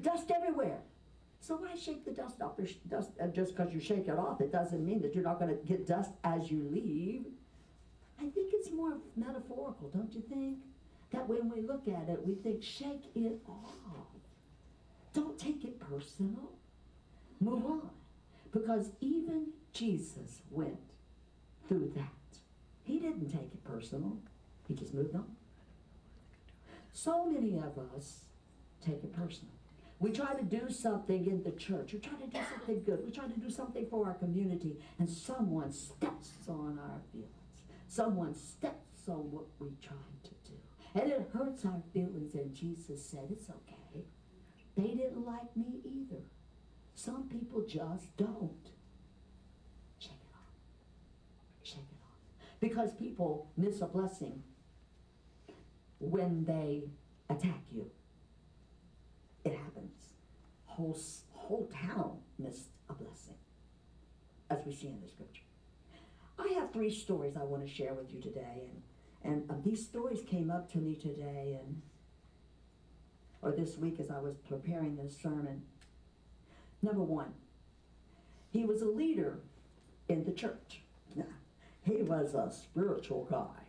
Dust everywhere. So why shake the dust off? Just because you shake it off, it doesn't mean that you're not going to get dust as you leave. I think it's more metaphorical, don't you think? That when we look at it, we think, shake it off. Don't take it personal. Move on. Because even Jesus went through that. He didn't take it personal. He just moved on. So many of us take it personal. We try to do something in the church. We try to do something good. We try to do something for our community, and someone steps on our feelings. Someone steps on what we tried to do. And it hurts our feelings, and Jesus said, it's okay. They didn't like me either. Some people just don't. Shake it off. Shake it off. Because people miss a blessing when they attack you. It happens. Whole town missed a blessing, as we see in the scripture. I have 3 stories I want to share with you today, and these stories came up to me today, or this week as I was preparing this sermon. Number 1, he was a leader in the church. Now, he was a spiritual guy,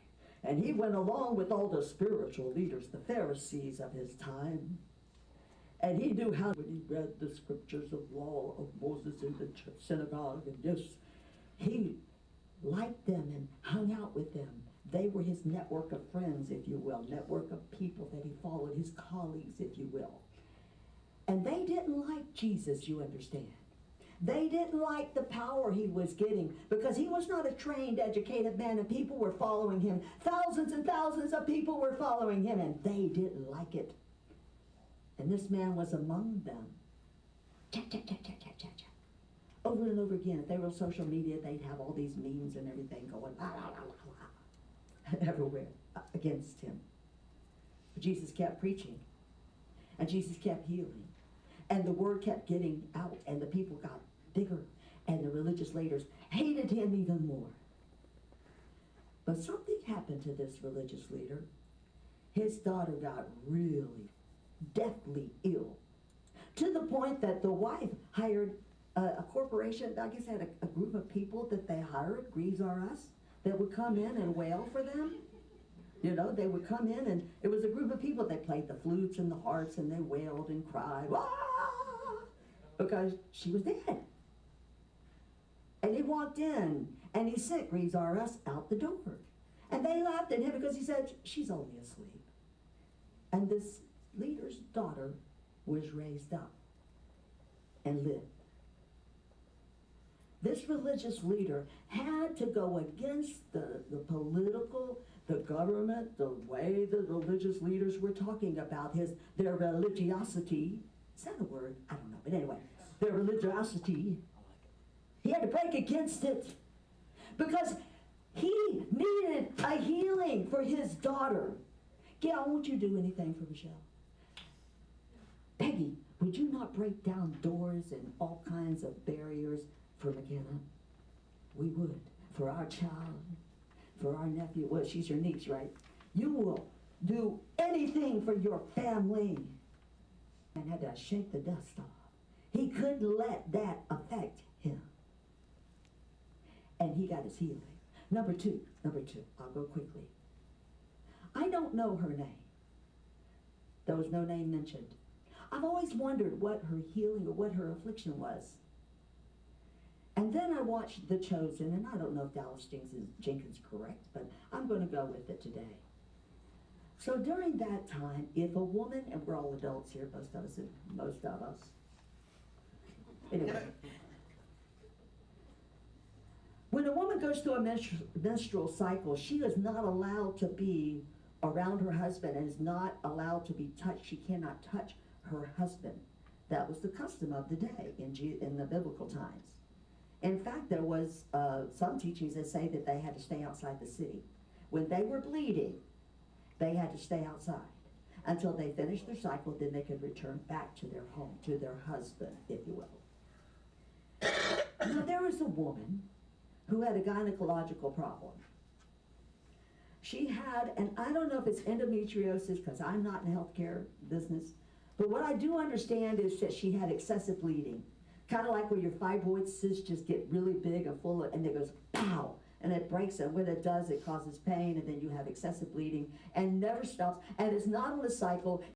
and he went along with all the spiritual leaders, the Pharisees of his time. And he knew how, when he read the scriptures of law of Moses in the synagogue, and yes, he liked them and hung out with them. They were his network of friends, if you will, network of people that he followed, his colleagues, if you will. And they didn't like Jesus, you understand. They didn't like the power he was getting, because he was not a trained, educated man, and people were following him. Thousands and thousands of people were following him, and they didn't like it. And this man was among them. Chat, chat, chat, chat, chat, chat, chat. Over and over again. If they were on social media, they'd have all these memes and everything going everywhere against him. But Jesus kept preaching. And Jesus kept healing. And the word kept getting out. And the people got bigger. And the religious leaders hated him even more. But something happened to this religious leader. His daughter got really deathly ill, to the point that the wife hired a corporation, I guess had a group of people that they hired, Grieves R Us, that would come in and wail for them. You know, they would come in, and it was a group of people. They played the flutes and the harps, and they wailed and cried, "Wah!" because she was dead. And he walked in, and he sent Grieves R Us out the door. And they laughed at him because he said, she's only asleep. And this leader's daughter was raised up and lived. This religious leader had to go against the political, the government, the way the religious leaders were talking about their religiosity. Is that a word? I don't know. But anyway, their religiosity. He had to break against it because he needed a healing for his daughter. Gail, won't you do anything for Michelle? Peggy, would you not break down doors and all kinds of barriers for McKenna? We would. For our child, for our nephew. Well, she's your niece, right? You will do anything for your family. And had to shake the dust off. He couldn't let that affect him. And he got his healing. Number two, I'll go quickly. I don't know her name. There was no name mentioned. I've always wondered what her healing or what her affliction was. And then I watched The Chosen, and I don't know if Dallas Jenkins is correct, but I'm going to go with it today. So during that time, if a woman, and we're all adults here, most of us. Anyway. When a woman goes through a menstrual cycle, she is not allowed to be around her husband and is not allowed to be touched. She cannot touch her husband. That was the custom of the day in the biblical times. In fact, there was some teachings that say that they had to stay outside the city. When they were bleeding, they had to stay outside until they finished their cycle. Then they could return back to their home, to their husband, if you will. Now, there was a woman who had a gynecological problem. She had, and I don't know if it's endometriosis, because I'm not in the healthcare business, But what I do understand is that she had excessive bleeding. Kind of like where your fibroid cysts just get really big and full of, and it goes pow, and it breaks, and when it does, it causes pain, and then you have excessive bleeding, and never stops, and it's not on a cycle.